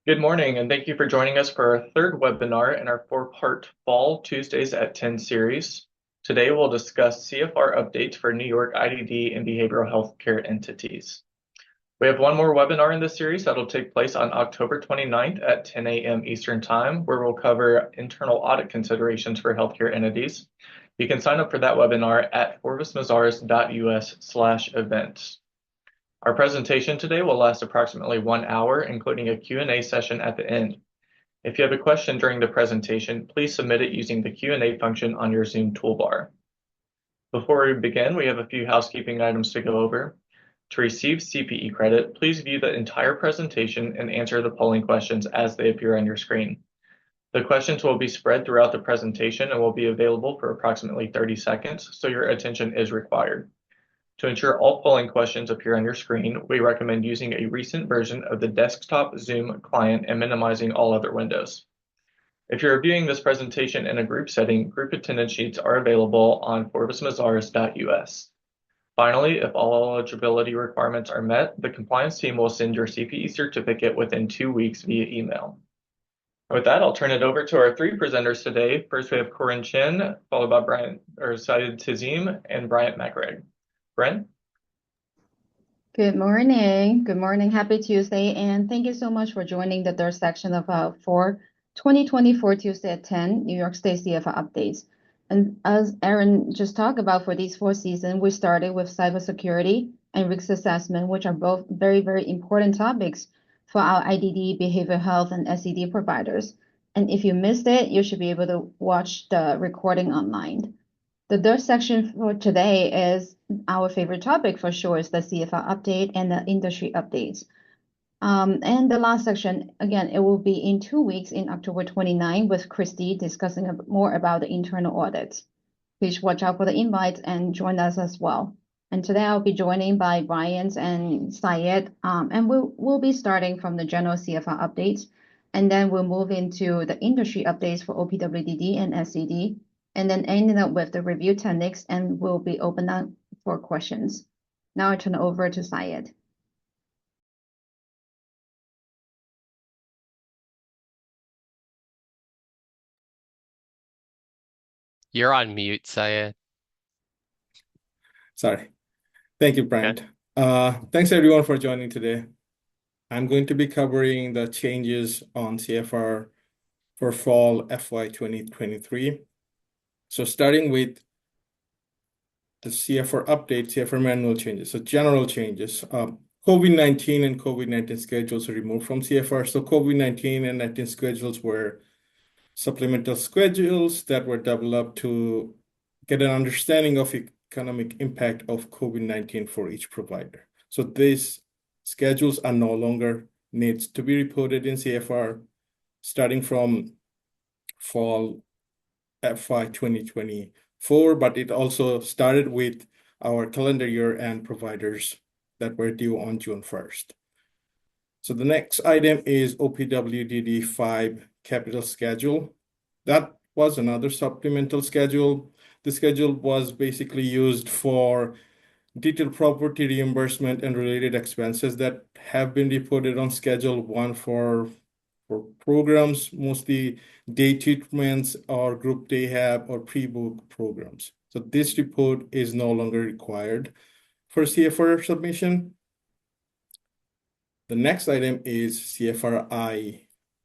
Good morning, and thank you for joining us for our third webinar in our four-part Fall Tuesdays at 10 series. Today we'll discuss CFR updates for New York IDD and behavioral health care entities. We have one more webinar in this series that'll take place on October 29th at 10 a.m. Eastern Time, where we'll cover internal audit considerations for healthcare entities. You can sign up for that webinar at forvismazars.us/events. Our presentation today will last approximately 1 hour, including a Q&A session at the end. If you have a question during the presentation, please submit it using the Q&A function on your Zoom toolbar. Before we begin, we have a few housekeeping items to go over. To receive CPE credit, please view the entire presentation and answer the polling questions as they appear on your screen. The questions will be spread throughout the presentation and will be available for approximately 30 seconds, so your attention is required. To ensure all polling questions appear on your screen, we recommend using a recent version of the desktop Zoom client and minimizing all other windows. If you're viewing this presentation in a group setting, group attendance sheets are available on forvismazars.us. Finally, if all eligibility requirements are met, the compliance team will send your CPE certificate within 2 weeks via email. With that, I'll turn it over to our three presenters today. First, we have Corinne Chin, followed by Syed Tazim, and Bryant McRae. Brent? Good morning. Good morning. Happy Tuesday. And thank you so much for joining the third section of our 2024 Tuesday at 10 New York State CFR updates. And as Aaron just talked about, for these 4 seasons, we started with cybersecurity and risk assessment, which are both very, very important topics for our IDD, behavioral health, and SED providers. And if you missed it, you should be able to watch the recording online. The third section for today is our favorite topic for sure, is the CFR update and the industry updates. And the last section, again, it will be in 2 weeks in October 29 with Christy discussing more about the internal audits. Please watch out for the invites and join us as well. And today I'll be joining by Brian and Syed, and we'll be starting from the general CFR updates, and then we'll move into the industry updates for OPWDD and SED, and then ending up with the review techniques, and we'll be open up for questions. Now I turn it over to Syed. You're on mute, Syed. Sorry. Thank you, Brent. Thanks everyone for joining today. I'm going to be covering the changes on CFR for fall FY 2023. So starting with the CFR update, CFR manual changes, so general changes. COVID-19 and COVID-19 schedules are removed from CFR. So COVID-19 and 19 schedules were supplemental schedules that were developed to get an understanding of economic impact of COVID-19 for each provider. So these schedules are no longer needs to be reported in CFR starting from fall FY 2024, but it also started with our calendar year and providers that were due on June 1st. So the next item is OPWDD 5 capital schedule. That was another supplemental schedule. The schedule was basically used for detailed property reimbursement and related expenses that have been reported on Schedule 1 for programs, mostly day treatments or group day hab or pre-book programs. So this report is no longer required for CFR submission. The next item is CFRI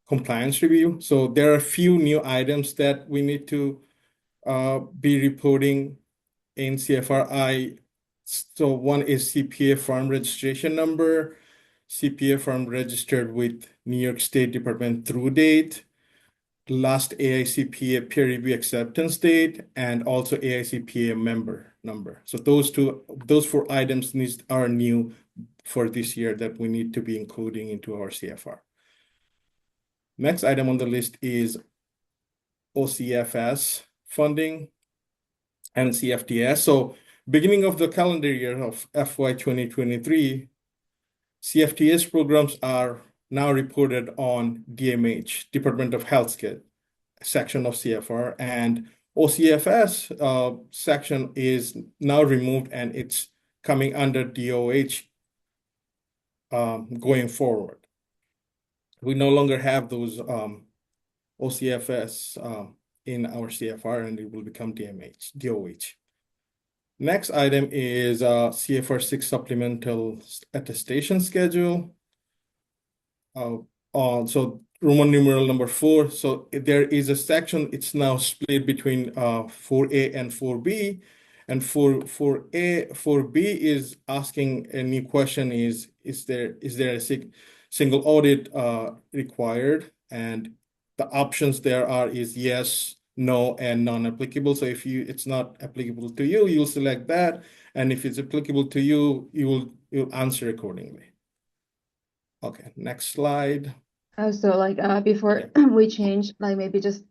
compliance review. So there are a few new items that we need to be reporting in CFRI. So one is CPA firm registration number, CPA firm registered with New York State Department through date, last AICPA peer review acceptance date, and also AICPA member number. So those 4 items are new for this year that we need to be including into our CFR. Next item on the list is OCFS funding and CFTS. So beginning of the calendar year of FY 2023, CFTS programs are now reported on DMH, Department of Health section of CFR, and OCFS section is now removed and it's coming under DOH going forward. We no longer have those OCFS in our CFR, and it will become DOH. Next item is CFR 6 supplemental attestation schedule. So Roman numeral number 4. So there is a section, it's now split between 4A and 4B. And for 4B is asking a new question is there a single audit required? And the options there are is yes, no, and non-applicable. So if it's not applicable to you, you'll select that. And if it's applicable to you, you'll answer accordingly. Okay, next slide. So like before we change, like maybe just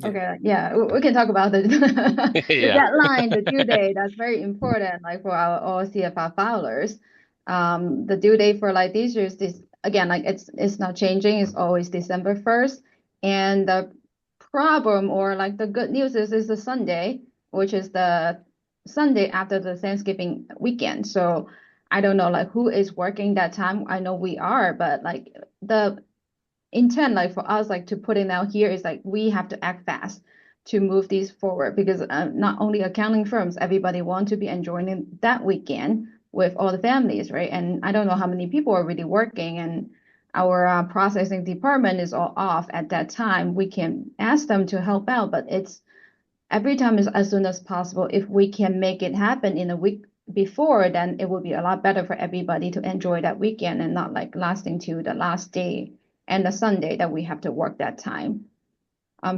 okay, yeah, we can talk about the the deadline, the due date. That's very important, like for our all CFR filers. The due date for like these years, this again, like it's not changing. It's always December 1st. And the problem or like the good news is the Sunday, which is the Sunday after the Thanksgiving weekend. So I don't know like who is working that time. I know we are, but like the intent like for us like to put it out here is like we have to act fast to move these forward because not only accounting firms, everybody want to be enjoying that weekend with all the families, right? And I don't know how many people are really working, and our processing department is all off at that time. We can ask them to help out, but it's every time is as soon as possible. If we can make it happen in a week before, then it will be a lot better for everybody to enjoy that weekend and not like lasting to the last day and the Sunday that we have to work that time.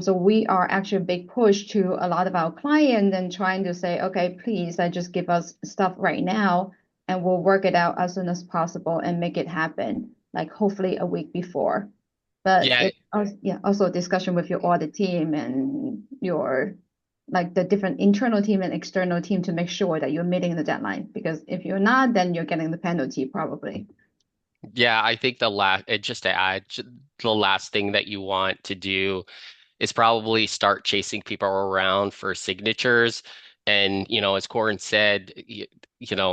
So we are actually a big push to a lot of our clients and trying to say, okay, please, just give us stuff right now and we'll work it out as soon as possible and make it happen, like hopefully a week before. But Yeah, it's also a discussion with your audit team and your like the different internal team and external team to make sure that you're meeting the deadline. Because if you're not, then you're getting the penalty probably. yeah, I think just to add, the last thing that you want to do is probably start chasing people around for signatures. And, as Corin said,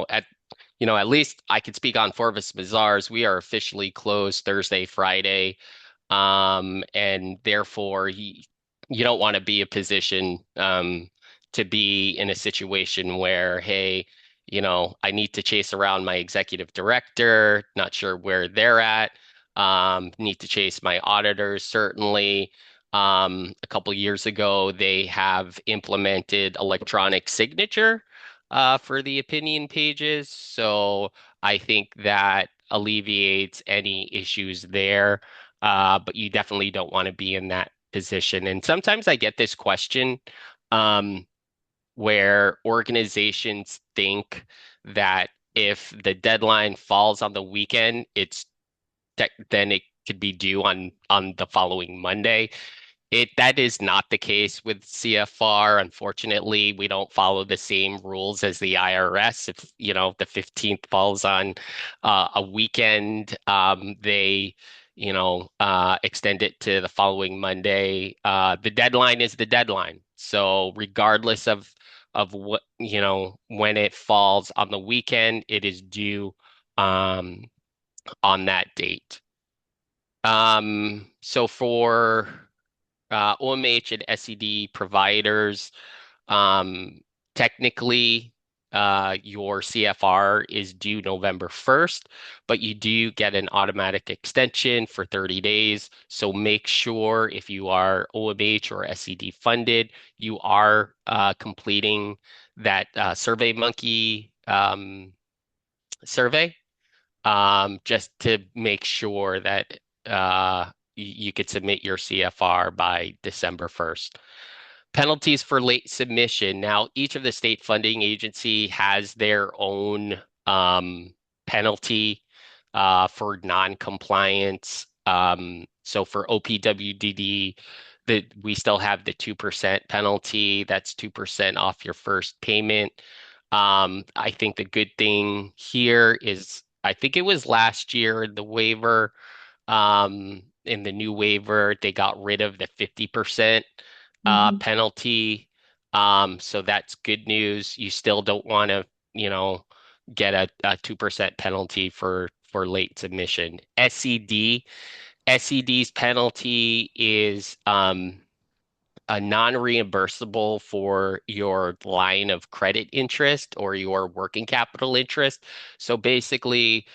at least I could speak on Forvis Mazars. We are officially closed Thursday, Friday. And therefore you don't want to be a position to be in a situation where, hey, I need to chase around my executive director, not sure where they're at. Need to chase my auditors, certainly. A couple years ago, they have implemented electronic signature for the opinion pages. So I think that alleviates any issues there. But you definitely don't want to be in that position. And sometimes I get this question um, where organizations think that if the deadline falls on the weekend, then it could be due on the following Monday. That is not the case with CFR. Unfortunately, we don't follow the same rules as the IRS. If the 15th falls on a weekend, they extend it to the following Monday. The deadline is the deadline. So regardless of what when it falls on the weekend, it is due um, on that date. So for OMH and SED providers, um, technically, your CFR is due November 1st, but you do get an automatic extension for 30 days. So make sure if you are OMH or SED funded, you are completing that SurveyMonkey survey, just to make sure that you could submit your CFR by December 1st. Penalties for late submission. Now, each of the state funding agency has their own penalty for non-compliance. So for OPWDD, we still have the 2% penalty. That's 2% off your first payment. I think the good thing here is, I think it was last year, the waiver, in the new waiver, they got rid of the 50% penalty. So that's good news. You still don't want to, get a 2% penalty for for late submission. SCD's penalty is a non-reimbursable for your line of credit interest or your working capital interest. So basically,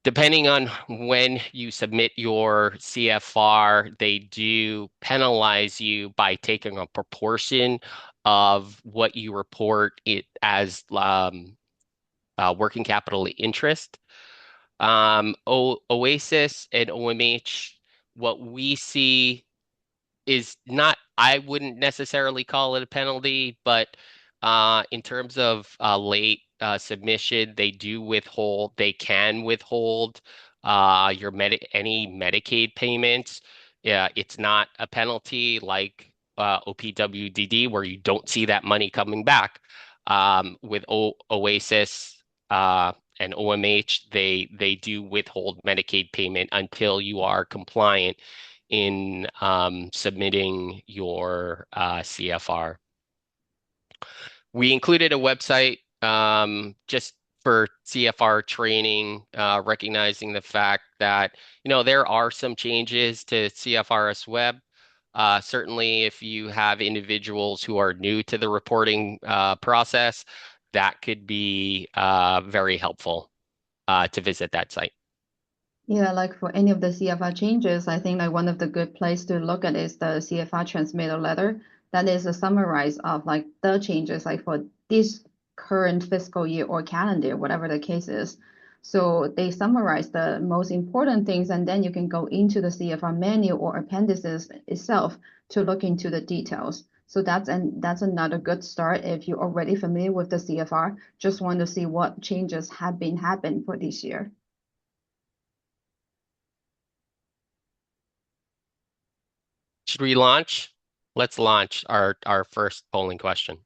depending on when you submit your CFR, they do penalize you by taking a proportion of what you report it as working capital interest. Oasis and OMH, what we see is not, I wouldn't necessarily call it a penalty, but in terms of late submission, they can withhold any Medicaid payments. Yeah, it's not a penalty like OPWDD where you don't see that money coming back. With Oasis and OMH, they do withhold Medicaid payment until you are compliant in submitting your CFR. We included a website just for CFR training, recognizing the fact that, there are some changes to CFRS Web. Certainly, if you have individuals who are new to the reporting process, that could be very helpful to visit that site. Yeah, like for any of the CFR changes, I think like one of the good place to look at is the CFR transmitter letter. That is a summarize of like the changes like for this current fiscal year or calendar, whatever the case is. So they summarize the most important things, and then you can go into the CFR menu or appendices itself to look into the details. So that's another good start if you're already familiar with the CFR, just want to see what changes have been happened for this year. Should we launch? Let's launch our first polling question.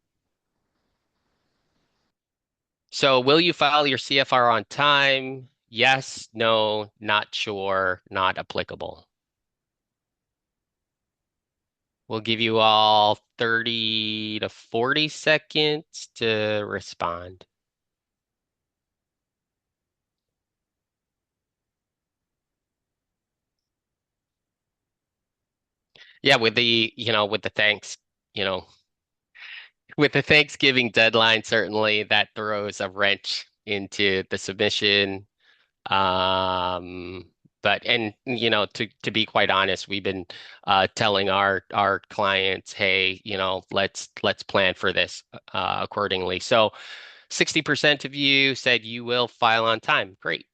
So will you file your CFR on time? Yes, no, not sure, not applicable. We'll give you all 30 to 40 seconds to respond. Yeah, with the Thanksgiving deadline, certainly that throws a wrench into the submission. But to be quite honest, we've been telling our clients, hey, let's plan for this accordingly. So 60% of you said you will file on time. Great.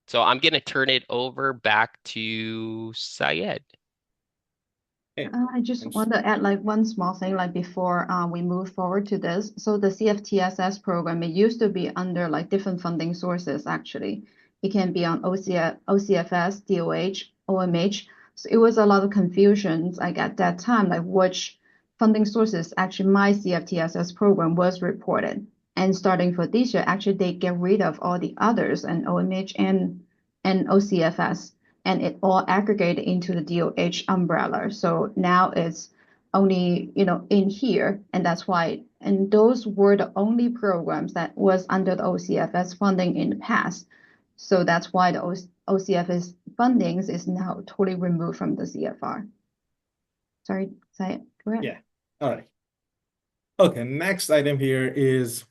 So I'm going to turn it over back to Syed. I just want to add like one small thing like before we move forward to this. So the CFTSS program, it used to be under like different funding sources actually. It can be on OCFS, DOH, OMH. So it was a lot of confusions like at that time, like which funding sources actually my CFTSS program was reported. And starting for this year, actually they get rid of all the others and OMH and OCFS. And it all aggregated into the DOH umbrella. So now it's only, in here, and that's why, and those were the only programs that was under the OCFS funding in the past. So that's why the OCFS fundings is now totally removed from the CFR. Sorry, Syed, correct? Yeah, all right. Okay, next item here is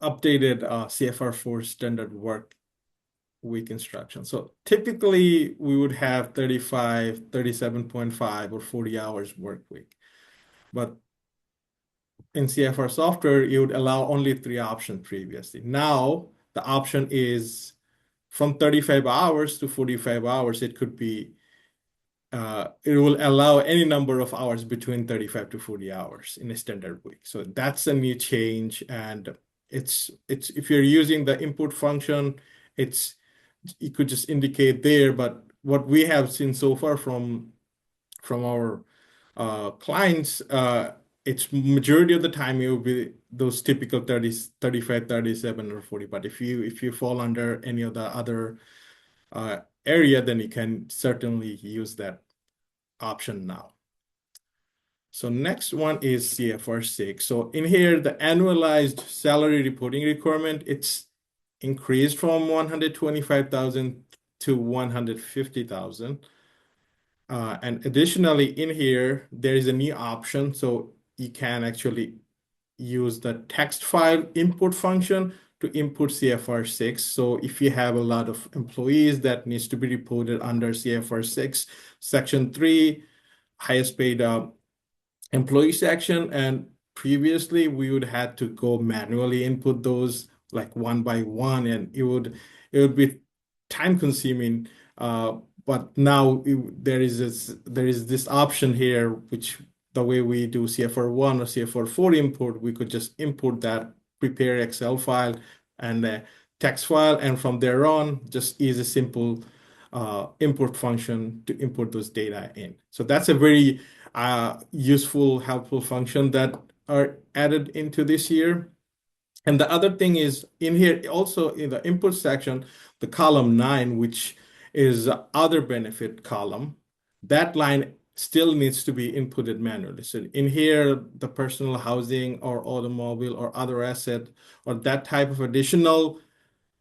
updated CFR 4 standard work week instruction. So typically we would have 35, 37.5 or 40 hours work week. But in CFR software, you would allow only 3 options previously. Now the option is from 35 hours to 45 hours. It could be, it will allow any number of hours between 35 to 40 hours in a standard week. So that's a new change. And it's if you're using the input function, it could just indicate there, but what we have seen so far from our clients, it's majority of the time it will be those typical 30, 35, 37, or 40. But if you fall under any of the other area, then you can certainly use that option now. So next one is CFR 6. So in here, the annualized salary reporting requirement, increased from 125,000 to 150,000. And additionally, in here, there is a new option. So you can actually use the text file input function to input CFR 6. So if you have a lot of employees that needs to be reported under CFR 6, Section 3, highest paid employee section, and previously we would have to go manually input those like one by one, and it would be time consuming. But now there is this option here, which the way we do CFR 1 or CFR 4 import, we could just import that, prepare Excel file and text file, and from there on, just use a simple import function to import those data in. So that's a very useful, helpful function that are added into this year. And the other thing is in here, also in the input section, the column 9, which is the other benefit column, that line still needs to be inputted manually. So in here, the personal housing or automobile or other asset or that type of additional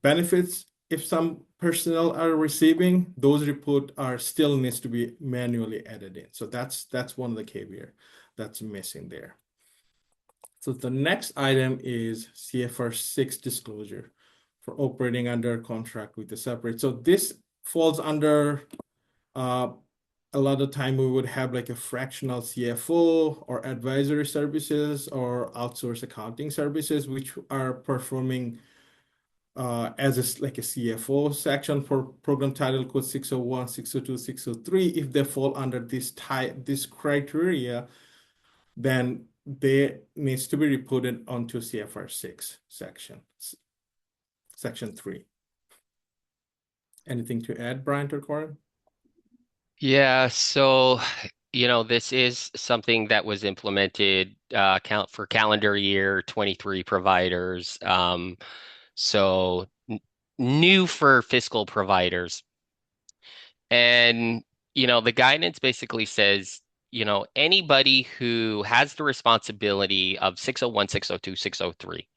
benefits, if some personnel are receiving, those report are still needs to be manually added in. So that's one of the caveat that's missing there. So the next item is CFR 6 disclosure for operating under contract with the separate. So this falls under a lot of time we would have like a fractional CFO or advisory services or outsourced accounting services, which are performing as like a CFO section for program title code 601, 602, 603. If they fall under this criteria, then they needs to be reported onto CFR 6 section 3. Anything to add, Brian or Corin? Yeah, so this is something that was implemented for calendar year 23 providers. So new for fiscal providers. And the guidance basically says, anybody who has the responsibility of 601, 602, 603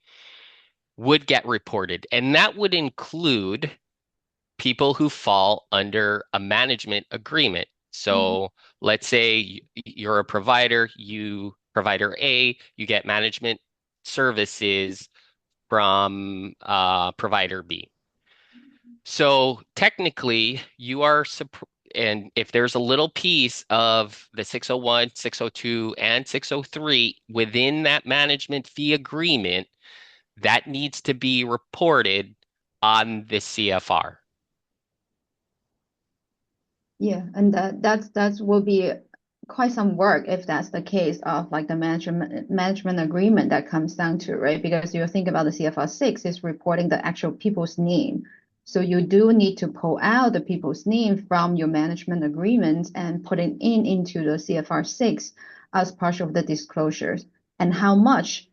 would get reported. And that would include people who fall under a management agreement. So let's say you're a provider, provider A, you get management services from provider B. So technically, and if there's a little piece of the 601, 602, and 603 within that management fee agreement, that needs to be reported on the CFR. Yeah, and that will be quite some work if that's the case of like the management agreement that comes down to, right? Because you think about the CFR 6 is reporting the actual people's name. So you do need to pull out the people's name from your management agreement and put it into the CFR 6 as part of the disclosures. And how much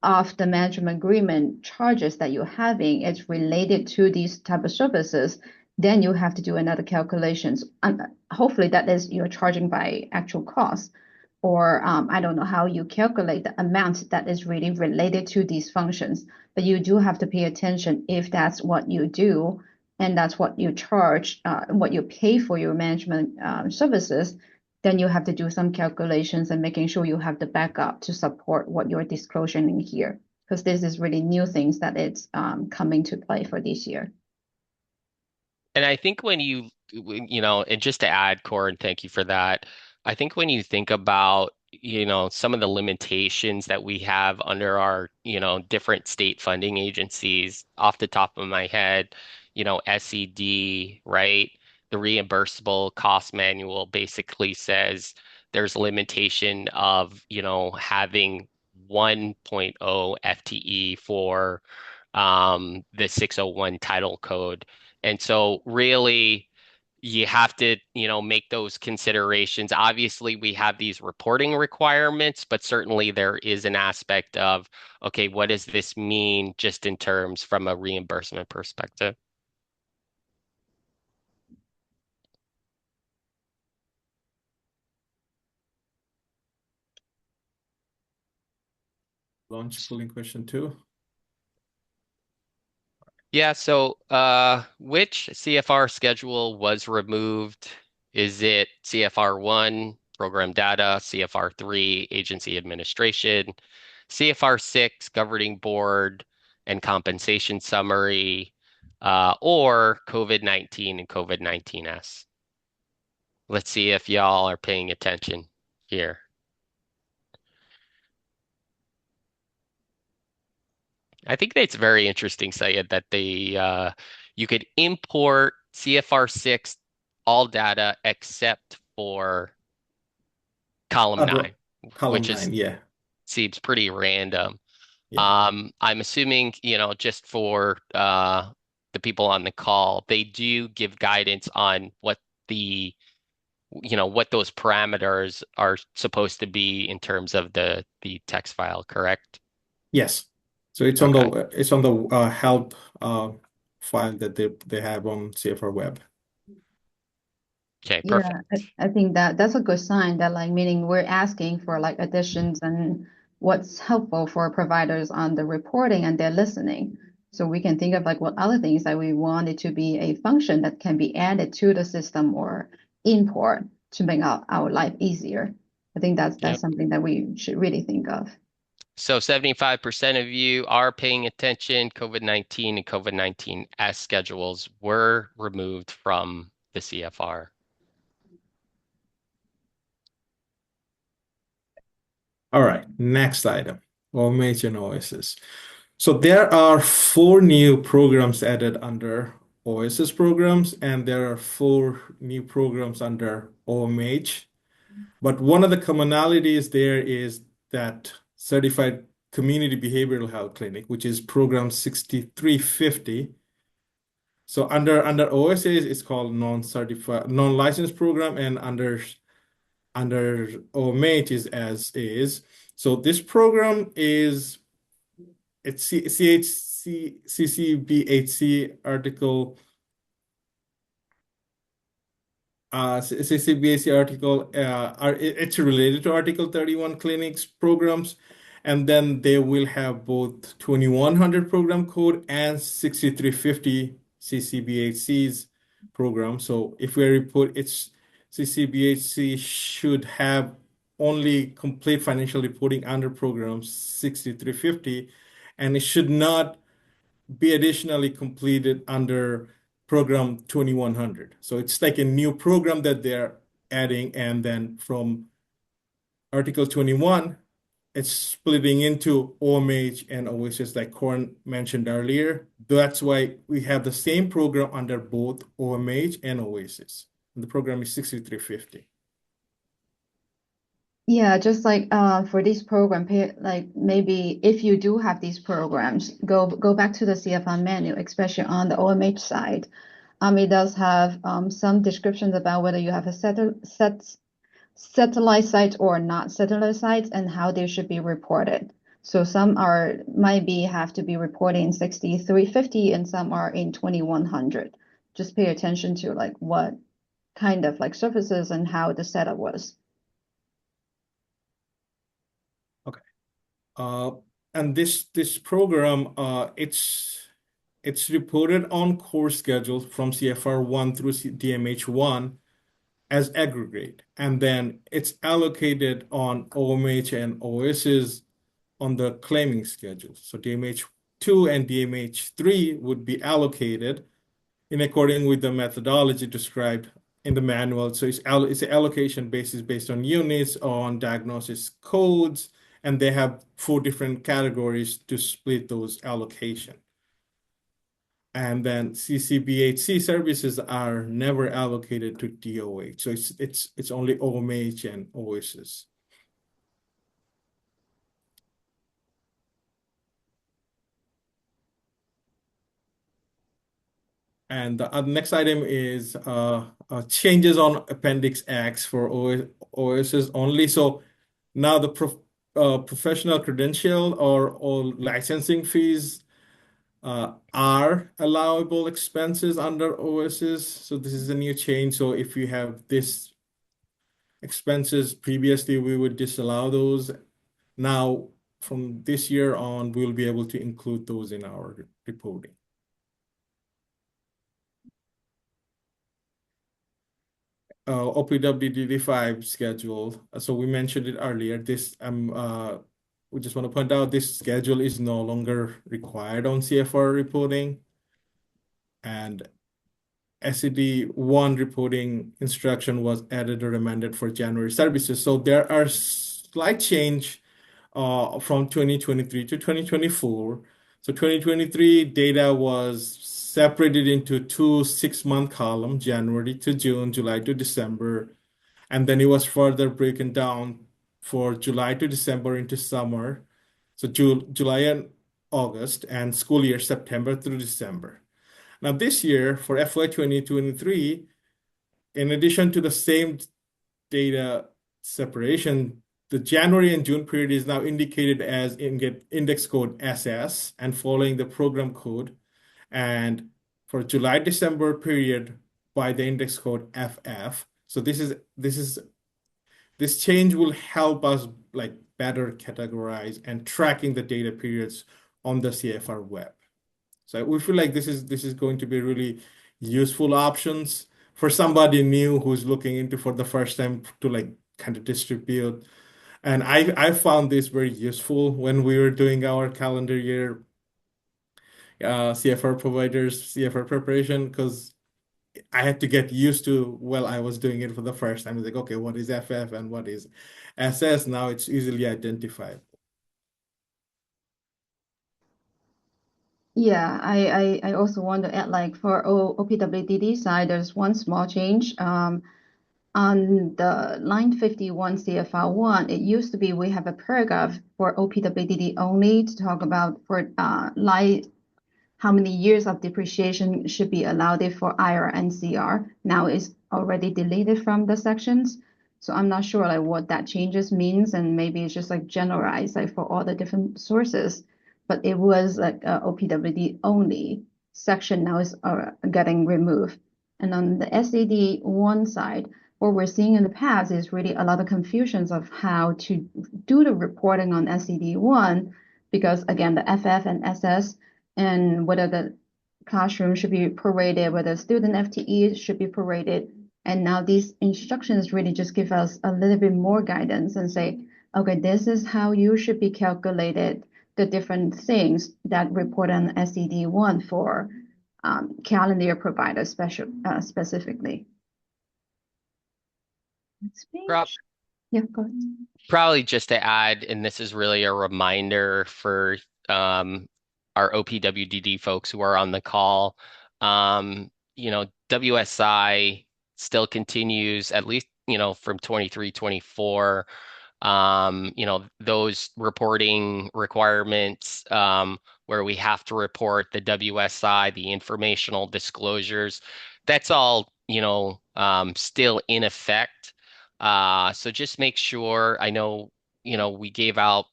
of the management agreement charges that you're having is related to these type of services, then you have to do another calculations. And hopefully that is you're charging by actual cost, or I don't know how you calculate the amount that is really related to these functions. But you do have to pay attention if that's what you do and that's what you charge, what you pay for your management services. Then you have to do some calculations and making sure you have the backup to support what you're disclosing in here, because this is really new things that it's coming to play for this year. And I think and just to add, Corin, thank you for that. I think when you think about, some of the limitations that we have under our, different state funding agencies, off the top of my head, SED, right? The reimbursable cost manual basically says there's a limitation of, having 1.0 FTE for the 601 title code. And so really you have to, make those considerations. Obviously, we have these reporting requirements, but certainly there is an aspect of, okay, what does this mean just in terms from a reimbursement perspective? Launch polling question 2. Yeah, so which CFR schedule was removed? Is it CFR 1, Program Data, CFR 3, Agency Administration, CFR 6, Governing Board and Compensation Summary, or COVID-19 and COVID-19S? Let's see if y'all are paying attention here. I think that's very interesting, Syed, that you could import CFR 6 all data except for column 9, Column which 9, yeah. seems pretty random. Yeah. I'm assuming, just for the people on the call, they do give guidance on what what those parameters are supposed to be in terms of the text file, correct? Yes. So it's on Okay. the help file that they have on CFR Web. Okay, Yeah, perfect. I think that's a good sign that like meaning we're asking for like additions and what's helpful for providers on the reporting and they're listening. So we can think of like what other things that we want it to be a function that can be added to the system or import to make our life easier. I think that's Yep. something that we should really think of. So 75% of you are paying attention. COVID-19 and COVID-19 S schedules were removed from the CFR. All right, next item, OMH and OSS. So there are 4 new programs added under OSS programs, and there are 4 new programs under OMH. But one of the commonalities there is that Certified Community Behavioral Health Clinic, which is program 6350. So under OSS, it's called non-certified, non-licensed program, and under OMH is as is. So this program it's CCBHC article. CCBHC article. It's related to Article 31 clinics programs, and then they will have both 2100 program code and 6350 CCBHC's program. So if we report it's CCBHC should have only complete financial reporting under program 6350, and it should not be additionally completed under program 2100. So it's like a new program that they're adding, and then from Article 21, it's splitting into OMH and OSS, like Corin mentioned earlier. That's why we have the same program under both OMH and OSS. And the program is 6350. Yeah, just like for this program, like maybe if you do have these programs, go back to the CFR menu, especially on the OMH side. It does have some descriptions about whether you have a satellite site or not satellite sites and how they should be reported. So some might have to be reported in 6350 and some are in 2100. Just pay attention to like what kind of like services and how the setup was. Okay. And this program, it's reported on course schedules from CFR 1 through DMH 1 as aggregate, and then it's allocated on OMH and OSS on the claiming schedule. So DMH 2 and DMH 3 would be allocated in according with the methodology described in the manual. So it's an allocation basis based on units, on diagnosis codes, and they have 4 different categories to split those allocation. And then CCBHC services are never allocated to DOH. So it's only OMH and OSS. And the next item is changes on Appendix X for OSS only. So now the professional credential or all licensing fees are allowable expenses under OSS. So this is a new change. So if you have this expenses previously, we would disallow those. Now, from this year on, we'll be able to include those in our reporting. OPWDD 5 schedule. So we mentioned it earlier. We just want to point out this schedule is no longer required on CFR reporting, and SED1 reporting instruction was added or amended for January services. So there are slight change from 2023 to 2024. So 2023 data was separated into two 6-month columns, January to June, July to December, and then it was further broken down for July to December into summer. So July and August, and school year September through December. Now this year for FY 2023, in addition to the same data separation, the January and June period is now indicated as index code SS and following the program code. And for July December period by the index code FF. So this change will help us like better categorize and tracking the data periods on the CFR web. So we feel like this is going to be really useful options for somebody new who's looking into for the first time to like kind of distribute. And I found this very useful when we were doing our calendar year CFR preparation, because I had to get used to, well, I was doing it for the first time. It's like, okay, what is FF and what is SS? Now it's easily identified. Yeah, I also want to add, like for OPWDD side, there's one small change. On the line 51 CFR1, it used to be we have a paragraph for OPWDD only to talk about for how many years of depreciation should be allowed for IR and CR. Now it's already deleted from the sections. So I'm not sure like what that changes means, and maybe it's just like generalized like for all the different sources. But it was like OPWD only section now is getting removed. And on the SAD1 side, what we're seeing in the past is really a lot of confusions of how to do the reporting on SAD1, because again, the FF and SS and whether the classroom should be prorated, whether student FTE should be prorated. And now these instructions really just give us a little bit more guidance and say, okay, this is how you should be calculated the different things that report on SED1 for calendar year providers specifically. Next page. Yeah, go ahead. Probably just to add, and this is really a reminder for our OPWDD folks who are on the call, WSI still continues, at least, from 23, 24, those reporting requirements where we have to report the WSI, the informational disclosures, that's all, still in effect. So just make sure, I know, we gave out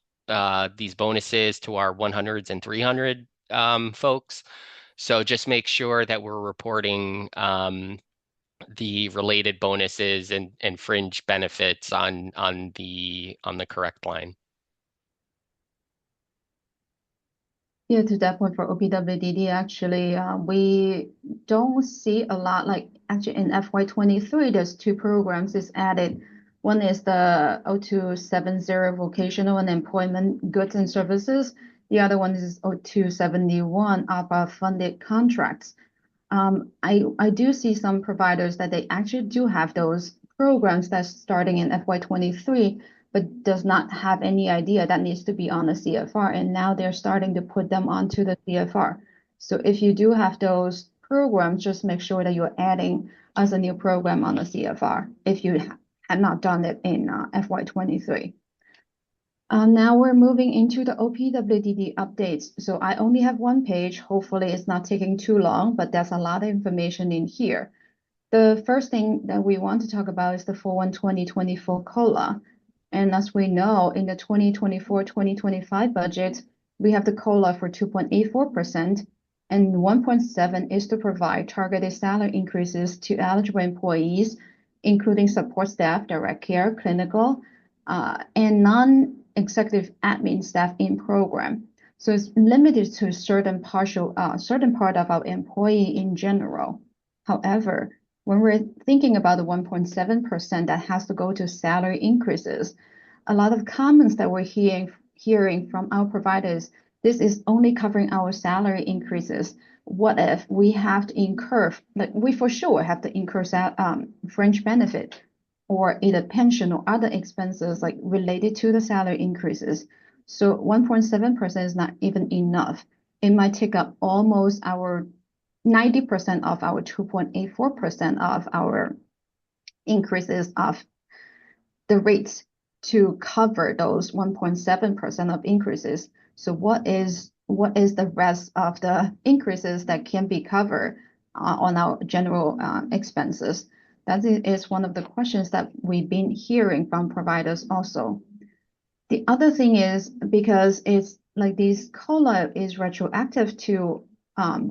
these bonuses to our 100s and 300 folks. So just make sure that we're reporting the related bonuses and fringe benefits on the correct line. Yeah, to that point for OPWDD, actually, we don't see a lot, like actually in FY23, there's two programs is added. One is the 0270 Vocational and Employment Goods and Services. The other one is 0271 ARPA funded contracts. I do see some providers that they actually do have those programs that's starting in FY23, but does not have any idea that needs to be on the CFR. And now they're starting to put them onto the CFR. So if you do have those programs, just make sure that you're adding as a new program on the CFR if you had not done it in FY23. Now we're moving into the OPWDD updates. So I only have one page. Hopefully it's not taking too long, but there's a lot of information in here. The first thing that we want to talk about is the 41-2024 COLA. And as we know, in the 2024-2025 budget, we have the COLA for 2.84%, and 1.7 is to provide targeted salary increases to eligible employees, including support staff, direct care, clinical, and non-executive admin staff in program. So it's limited to certain part of our employee in general. However, When we're thinking about the 1.7% that has to go to salary increases, a lot of comments that we're hearing from our providers, this is only covering our salary increases. What if we have to incur, like we for sure have to incur fringe benefit or either pension or other expenses like related to the salary increases. So 1.7% is not even enough. It might take up almost our 90% of our 2.84% of our increases of the rates to cover those 1.7% of increases. So what is the rest of the increases that can be covered on our general expenses? That is one of the questions that we've been hearing from providers also. The other thing is because it's like this COLA is retroactive to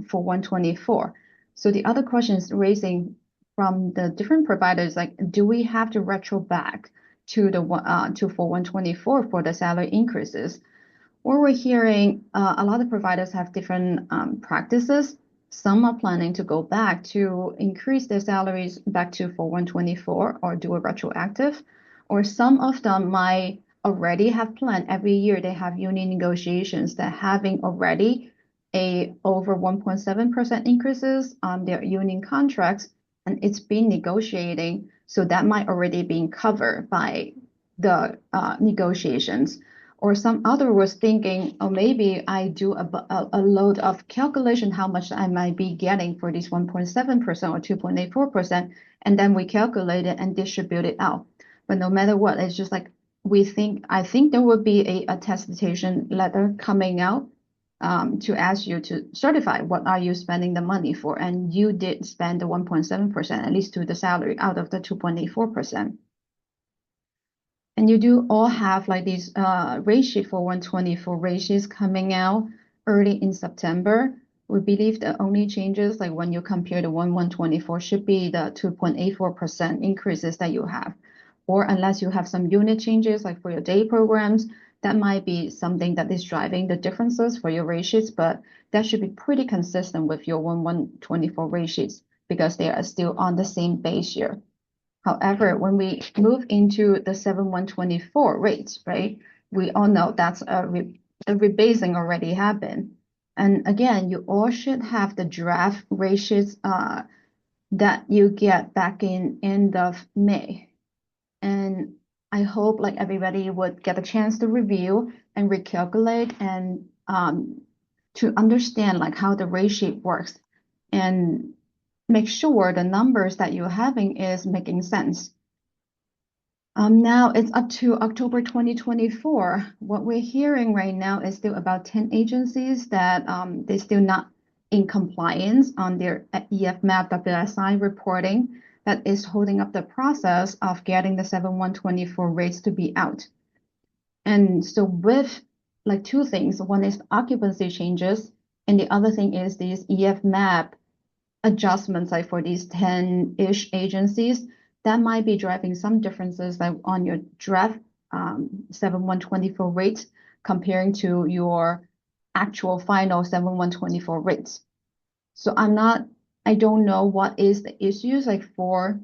for 124. So the other questions raising from the different providers, like, do we have to retro back to the for 124 for the salary increases? Or we're hearing a lot of providers have different practices. Some are planning to go back to increase their salaries back to for 124 or do a retroactive, or some of them might already have planned every year they have union negotiations that having already a over 1.7% increases on their union contracts, and it's been negotiating, so that might already be covered by the negotiations. Or some other was thinking, oh, maybe I do a load of calculation how much I might be getting for this 1.7% or 2.84%, and then we calculate it and distribute it out. But no matter what, it's just like I think there will be a attestation letter coming out to ask you to certify what are you spending the money for, and you did spend the 1.7%, at least to the salary out of the 2.84%. And you do all have like these rate sheet for 124 rate sheets coming out early in September. We believe the only changes, like when you compare the 124, should be the 2.84% increases that you have. Or unless you have some unit changes, like for your day programs, that might be something that is driving the differences for your rate sheets, but that should be pretty consistent with your 124 rate sheets because they are still on the same base year. However, when we move into the 7/124 rates, right, we all know that's the rebasing already happened. And again, you all should have the draft rate sheets that you get back in end of May. And I hope like everybody would get a chance to review and recalculate and to understand like how the rate sheet works and make sure the numbers that you're having is making sense. Now it's up to October 2024. What we're hearing right now is still about 10 agencies that they're still not in compliance on their EFMAP WSI reporting that is holding up the process of getting the 7/124 rates to be out. And so with like two things, one is occupancy changes, and the other thing is these EFMAP adjustments like for these 10-ish agencies that might be driving some differences like on your draft 7/124 rates comparing to your actual final 7/124 rates. So I don't know what is the issues like for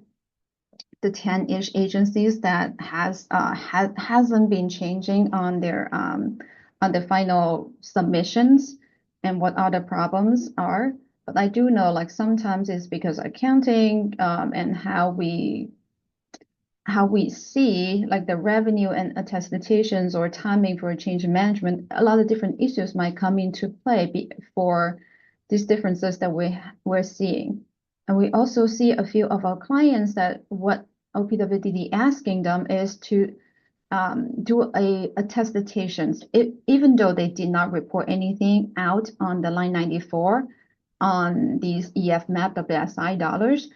the 10-ish agencies that hasn't been changing on their final submissions and what other problems are. But I do know like sometimes it's because accounting and how we see like the revenue and attestations or timing for change in management, a lot of different issues might come into play for these differences that we're seeing. And we also see a few of our clients that what OPWDD asking them is to do a attestations, even though they did not report anything out on the line 94 on these EFMAP WSI dollars.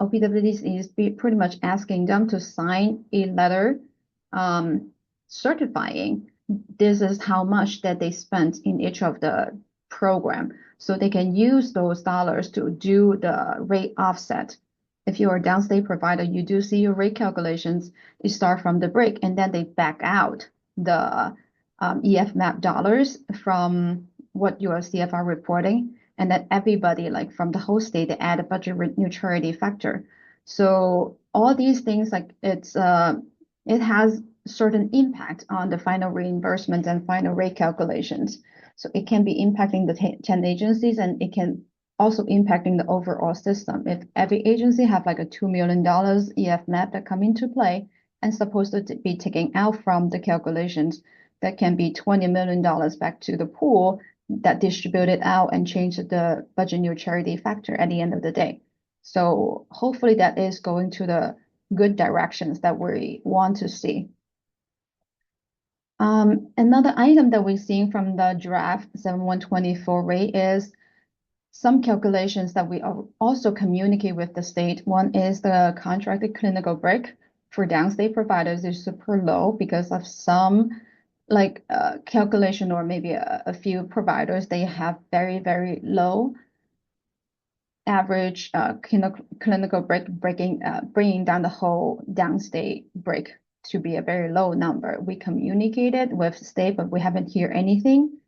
OPWDD is pretty much asking them to sign a letter certifying this is how much that they spent in each of the program, so they can use those dollars to do the rate offset. If you're a downstate provider, you do see your rate calculations. You start from the break, and then they back out the EFMAP dollars from what your CFR reporting. and that everybody, like from the whole state, they add a budget neutrality factor. So all these things, like it has certain impact on the final reimbursement and final rate calculations. So it can be impacting the 10 agencies, and it can also impacting the overall system. If every agency have like a $2 million EF map that come into play and supposed to be taken out from the calculations, that can be $20 million back to the pool that distributed out and change the budget neutrality factor at the end of the day. So hopefully that is going to the good directions that we want to see. Another item that we're seeing from the draft 7124 rate is some calculations that we also communicate with the state. One is the contracted clinical break for downstate providers is super low because of some like calculation, or maybe a few providers, they have very, very low average clinical break, bringing down the whole downstate break to be a very low number. We communicated with state, but we haven't heard anything.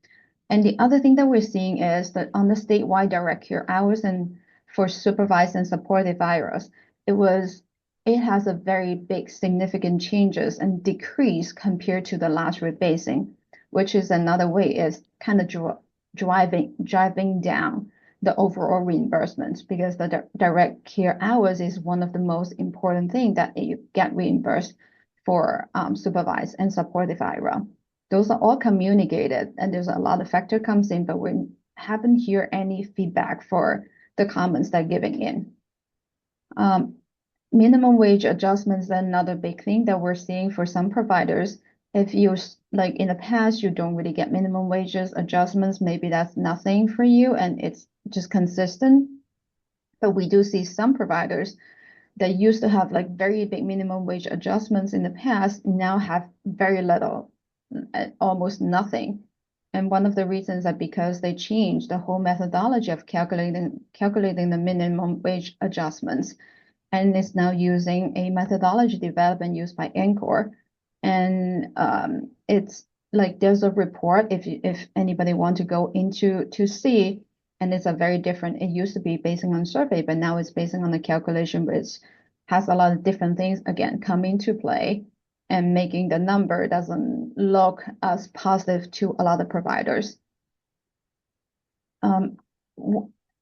And the other thing that we're seeing is that on the statewide direct care hours and for supervised and supported virus, it has a very big significant changes and decrease compared to the last rebasing, which is another way is kind of driving down the overall reimbursements, because the direct care hours is one of the most important things that you get reimbursed for supervised and supported virus. Those are all communicated, and there's a lot of factor comes in, but we haven't heard any feedback for the comments that are giving in. Minimum wage adjustments is another big thing that we're seeing for some providers. If you, like in the past, you don't really get minimum wages adjustments, maybe that's nothing for you and it's just consistent. But we do see some providers that used to have like very big minimum wage adjustments in the past now have very little, almost nothing. And one of the reasons that because they changed the whole methodology of calculating the minimum wage adjustments, and it's now using a methodology developed and used by NCOR. And it's like there's a report if anybody want to go into to see, and it's a very different. It used to be based on survey, but now it's based on the calculation, which has a lot of different things again come into play, and making the number doesn't look as positive to a lot of providers.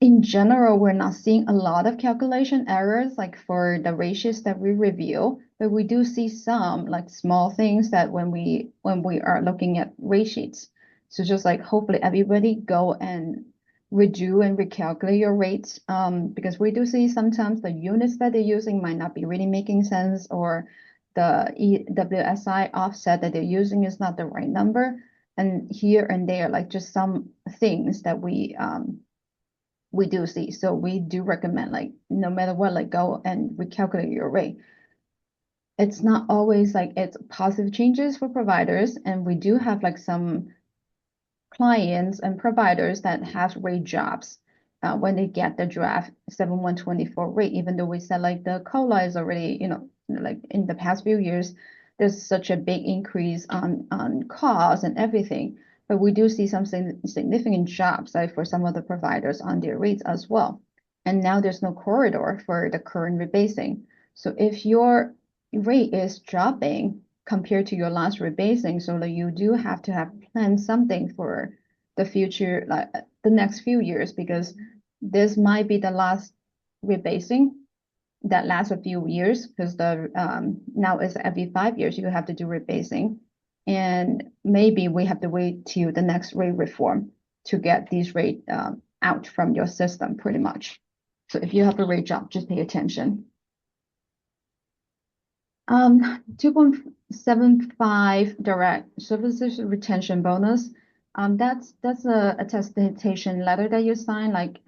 In general, we're not seeing a lot of calculation errors like for the ratios that we review, but we do see some like small things that when we are looking at rate sheets. So just like hopefully everybody go and redo and recalculate your rates, because we do see sometimes the units that they're using might not be really making sense, or the EWSI offset that they're using is not the right number. And here and there, like just some things that we do see. So we do recommend, like, no matter what, like go and recalculate your rate. It's not always like it's positive changes for providers. And we do have like some clients and providers that have rate jobs when they get the draft 7124 rate, even though we said like the COLA is already, like in the past few years, there's such a big increase on costs and everything. But we do see some significant jobs like for some of the providers on their rates as well. And now there's no corridor for the current rebasing. So if your rate is dropping compared to your last rebasing, so that you do have to have planned something for the future, like the next few years, because this might be the last rebasing that lasts a few years, because the now is every 5 years you have to do rebasing. And maybe we have to wait till the next rate reform to get these rates out from your system, pretty much. So if you have a rate drop, just pay attention. 2.75 direct services retention bonus. That's a attestation letter that you sign like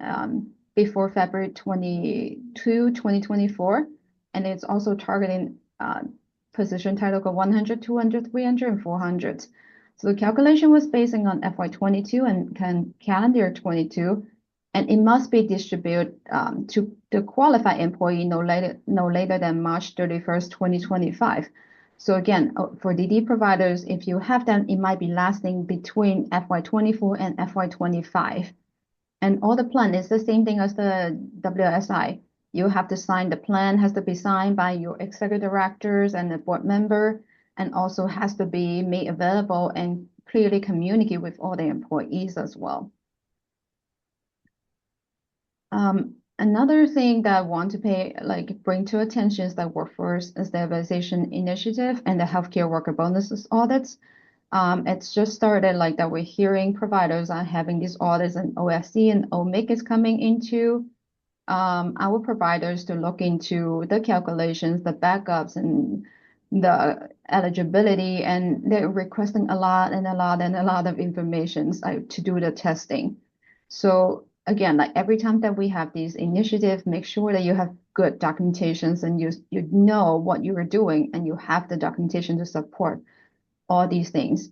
before February 22, 2024, and it's also targeting position title 100, 200, 300, and 400. So the calculation was based on FY22 and calendar 22, and it must be distributed to the qualified employee no later than March 31st, 2025. So again, for DD providers, if you have them, it might be lasting between FY24 and FY25. And all the plan is the same thing as the WSI. You have to sign, the plan has to be signed by your executive directors and the board member, and also has to be made available and clearly communicate with all the employees as well. Another thing that I want to bring to attention is the Workforce Stabilization Initiative and the Healthcare Worker Bonuses audits. It's just started like that. We're hearing providers are having these audits, and OSC and OMIC is coming into our providers to look into the calculations, the backups, and the eligibility, and they're requesting a lot of information to do the testing. So again, like every time that we have these initiatives, make sure that you have good documentations and you know what you are doing, and you have the documentation to support all these things.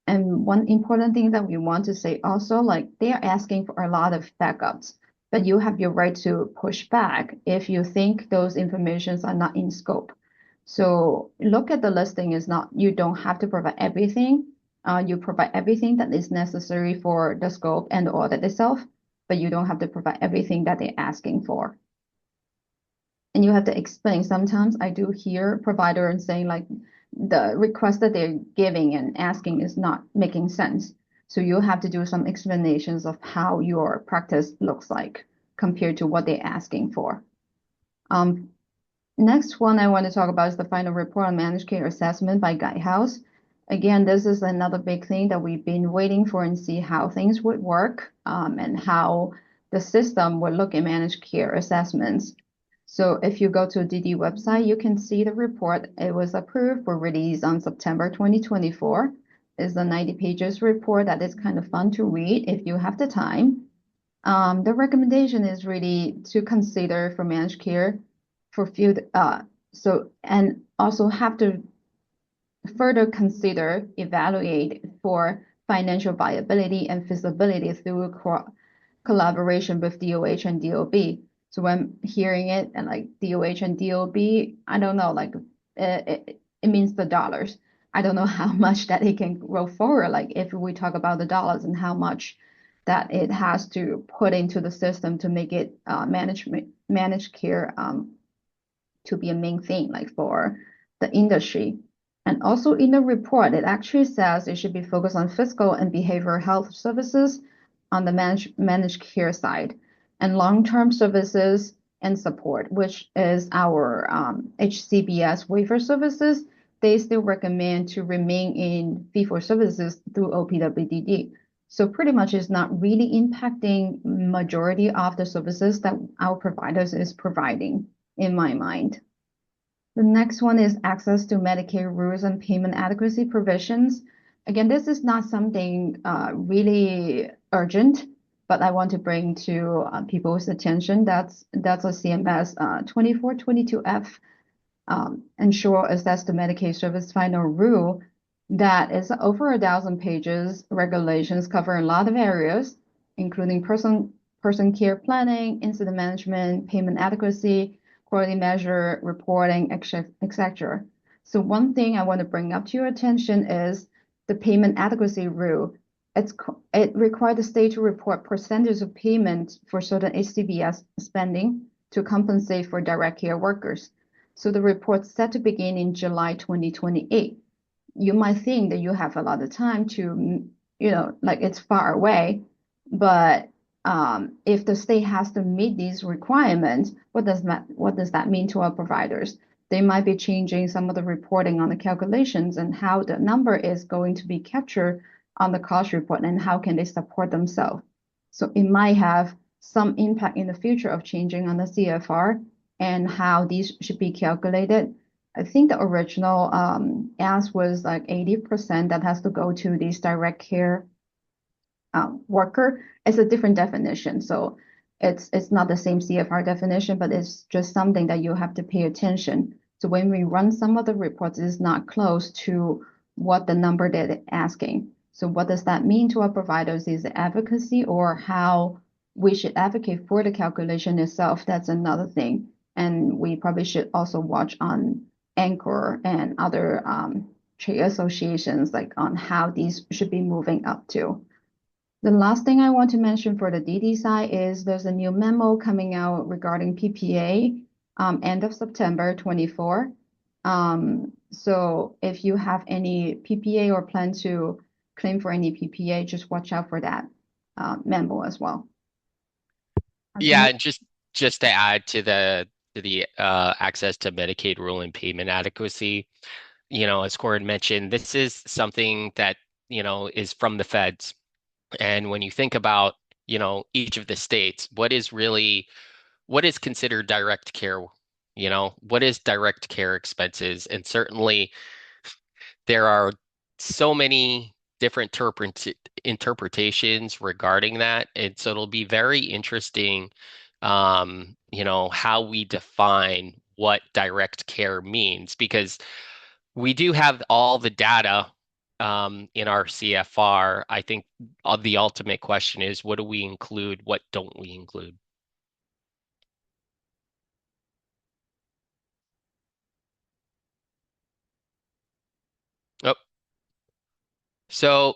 And one important thing that we want to say also, like they are asking for a lot of backups, but you have your right to push back if you think those informations are not in scope. So look at the listing is not, you don't have to provide everything. You provide everything that is necessary for the scope and the audit itself, but you don't have to provide everything that they're asking for. And you have to explain. Sometimes I do hear providers saying like the request that they're giving and asking is not making sense. So you have to do some explanations of how your practice looks like compared to what they're asking for. Next one I want to talk about is the final report on managed care assessment by Guidehouse. Again, this is another big thing that we've been waiting for and see how things would work and how the system would look at managed care assessments. So if you go to the DD website, you can see the report. It was approved for release on September 2024. It's a 90 pages report that is kind of fun to read if you have the time. The recommendation is really to consider for managed care for and also have to further consider, evaluate for financial viability and feasibility through collaboration with DOH and DOB. So when hearing it and like DOH and DOB, I don't know, like it means the dollars. I don't know how much that it can go forward. Like if we talk about the dollars and how much that it has to put into the system to make it managed care to be a main thing like for the industry. And also in the report, it actually says it should be focused on fiscal and behavioral health services on the managed care side, and long-term services and support, which is our HCBS waiver services. They still recommend to remain in fee-for-services through OPWDD. So pretty much it's not really impacting majority of the services that our providers is providing, in my mind. The next one is access to Medicaid rules and payment adequacy provisions. Again, this is not something really urgent, but I want to bring to people's attention. That's a CMS 2422F ensure access to Medicaid service final rule that is over 1,000 pages. Regulations cover a lot of areas, including person care planning, incident management, payment adequacy, quality measure, reporting, etc. So one thing I want to bring up to your attention is the payment adequacy rule. It requires the state to report percentage of payment for certain HCBS spending to compensate for direct care workers. So the report's set to begin in July 2028. You might think that you have a lot of time to, like it's far away, but if the state has to meet these requirements, what does that mean to our providers? They might be changing some of the reporting on the calculations and how the number is going to be captured on the cost report and how can they support themselves. So it might have some impact in the future of changing on the CFR and how these should be calculated. I think the original ask was like 80% that has to go to these direct care worker. It's a different definition. So it's not the same CFR definition, but it's just something that you have to pay attention. So when we run some of the reports, it's not close to what the number that they're asking. So what does that mean to our providers? Is it advocacy or how we should advocate for the calculation itself? That's another thing. And we probably should also watch on Anchor and other trade associations, like on how these should be moving up to. The last thing I want to mention for the DD side is there's a new memo coming out regarding PPA, end of September 24. So if you have any PPA or plan to claim for any PPA, just watch out for that memo as well. Yeah, and just to add to the access to Medicaid rule and payment adequacy, as Corin mentioned, this is something that, is from the feds. And when you think about, each of the states, what is considered direct care? What is direct care expenses? And certainly there are so many different interpretations regarding that. And so it'll be very interesting, how we define what direct care means, because we do have all the data in our CFR. I think the ultimate question is, what do we include? What don't we include? Oh, so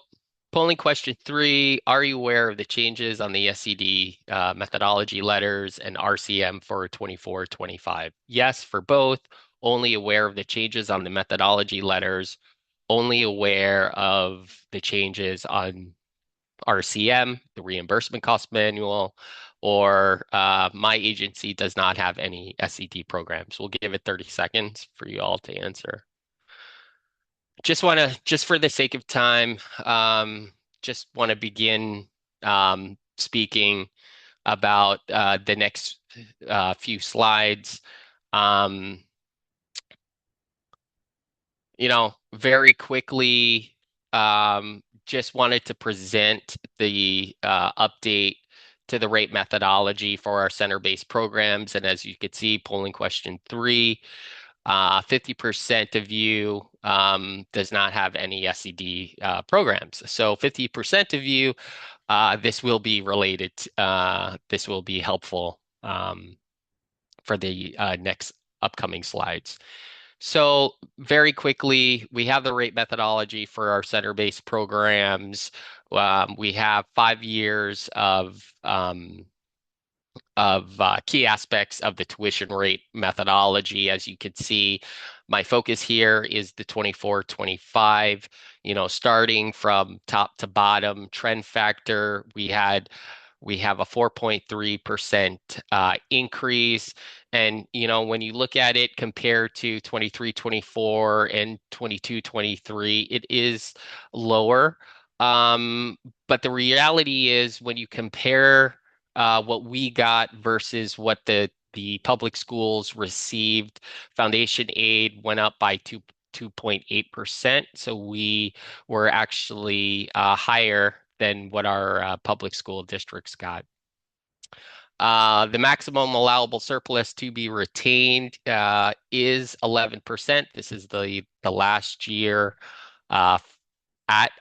polling question 3, are you aware of the changes on the SED methodology letters and RCM for 24-25? Yes, for both. Only aware of the changes on the methodology letters. Only aware of the changes on RCM, the reimbursement cost manual, or my agency does not have any SED programs. We'll give it 30 seconds for you all to answer. Just for the sake of time, just want to begin speaking about the next few slides. Very quickly, just wanted to present the update to the rate methodology for our center-based programs. And as you can see, polling question 3, 50% of you does not have any SED programs. So 50% of you, this will be related, this will be helpful for the next upcoming slides. So very quickly, we have the rate methodology for our center-based programs. We have 5 years of key aspects of the tuition rate methodology. As you can see, my focus here is the 24-25, starting from top to bottom trend factor. We have a 4.3% increase. And, when you look at it compared to 23-24 and 22-23, it is lower. But the reality is when you compare what we got versus what the public schools received, foundation aid went up by 2.8%. So we were actually higher than what our public school districts got. The maximum allowable surplus to be retained is 11%. This is the last year at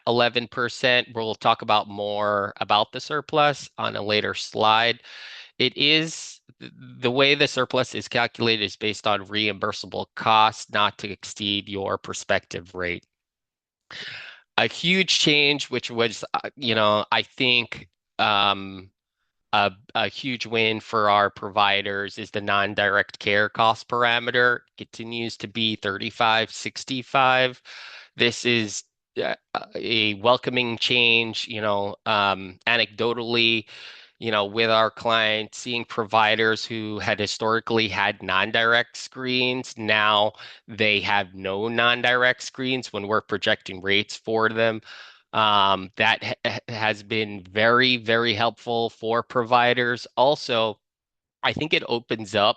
11%. We'll talk about more about the surplus on a later slide. It is the way the surplus is calculated is based on reimbursable costs, not to exceed your prospective rate. A huge change, which was, I think, a huge win for our providers, is the non-direct care cost parameter continues to be 35.65. This is a welcoming change, anecdotally, with our clients, seeing providers who had historically had non-direct screens. Now they have no non-direct screens when we're projecting rates for them. That has been very, very helpful for providers. Also, I think it opens up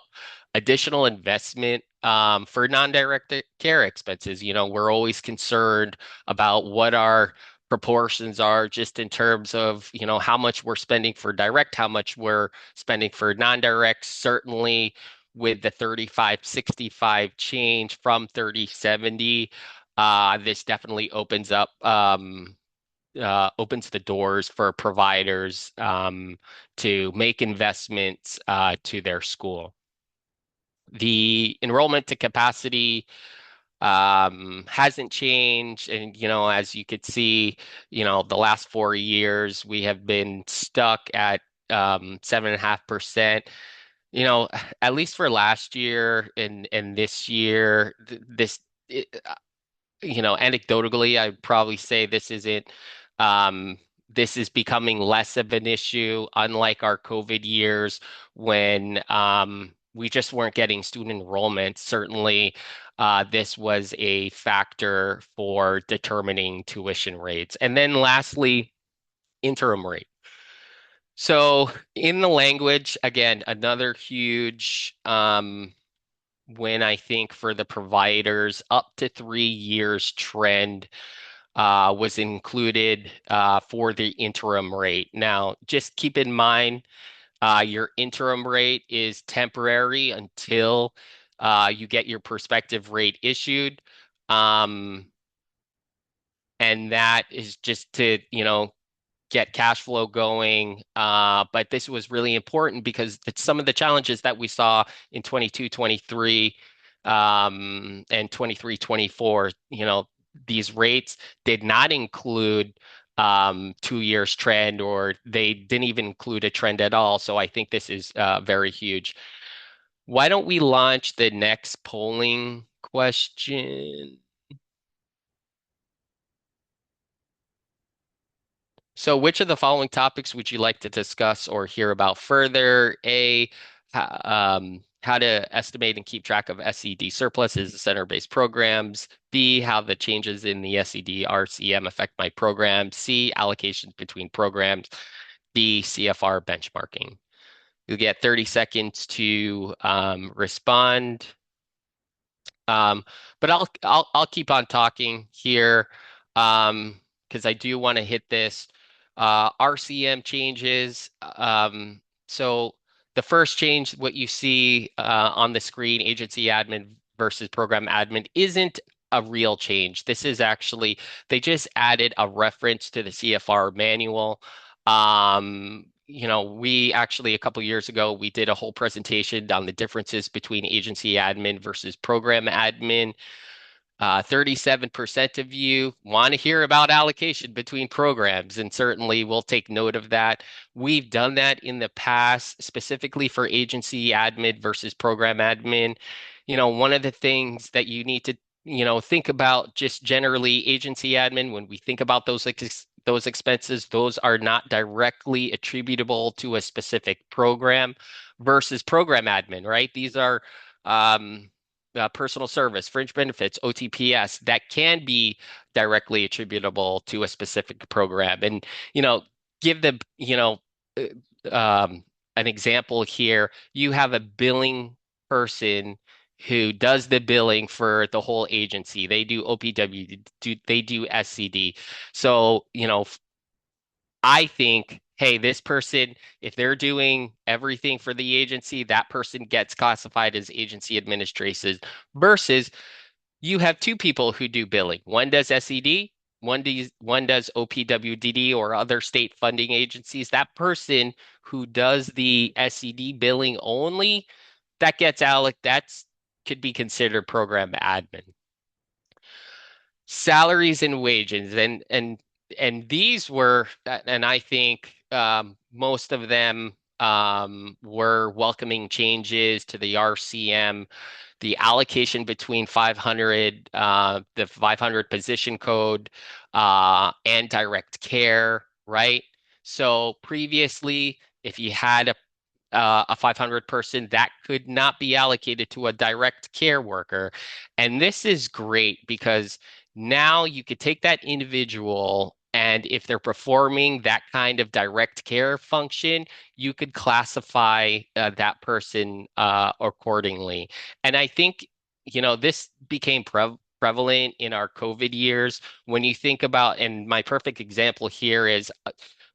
additional investment for non-direct care expenses. We're always concerned about what our proportions are just in terms of, how much we're spending for direct, how much we're spending for non-direct. Certainly with the 35.65 change from 30.70, this definitely opens the doors for providers to make investments to their school. The enrollment to capacity hasn't changed. And, as you could see, the last 4 years, we have been stuck at 7.5%. At least for last year and this year, anecdotally, I'd probably say um, this is becoming less of an issue, unlike our COVID years when we just weren't getting student enrollment. Certainly, this was a factor for determining tuition rates. And then lastly, interim rate. So in the language, again, another huge win, I think, for the providers, up to 3 years trend was included for the interim rate. Now, just keep in mind, your interim rate is temporary until you get your prospective rate issued. And that is just to, get cash flow going. But this was really important because some of the challenges that we saw in 22, 23, and 23, 24, these rates did not include 2 years trend, or they didn't even include a trend at all. So I think this is very huge. Why don't we launch the next polling question? So, which of the following topics would you like to discuss or hear about further? A, how to estimate and keep track of SED surpluses, center-based programs. B, how the changes in the SED RCM affect my program. C, allocations between programs. D, CFR benchmarking. You'll get 30 seconds to respond. But I'll keep on talking here because I do want to hit this. RCM changes. So the first change, what you see on the screen, agency admin versus program admin, isn't a real change. This is actually, they just added a reference to the CFR manual. We actually, a couple years ago, we did a whole presentation on the differences between agency admin versus program admin. 37% of you want to hear about allocation between programs, and certainly we'll take note of that. We've done that in the past, specifically for agency admin versus program admin. One of the things that you need to, think about just generally agency admin, when we think about those expenses, those are not directly attributable to a specific program versus program admin, right? These are personal service, fringe benefits, OTPS, that can be directly attributable to a specific program. And, give the, an example here. You have a billing person who does the billing for the whole agency. They do OPWDD, they do SCD. So, I think, hey, this person, if they're doing everything for the agency, that person gets classified as agency administration versus you have two people who do billing. One does SED, one does OPWDD or other state funding agencies. That person who does the SED billing only, that gets that's could be considered program admin. Salaries and wages, and these were, and I think most of them were welcoming changes to the RCM, the allocation between 500, the 500 position code, and direct care, right? So previously, if you had a 500 person, that could not be allocated to a direct care worker. And this is great because now you could take that individual, and if they're performing that kind of direct care function, you could classify that person accordingly. And I think, this became prevalent in our COVID years. When you think about, and my perfect example here is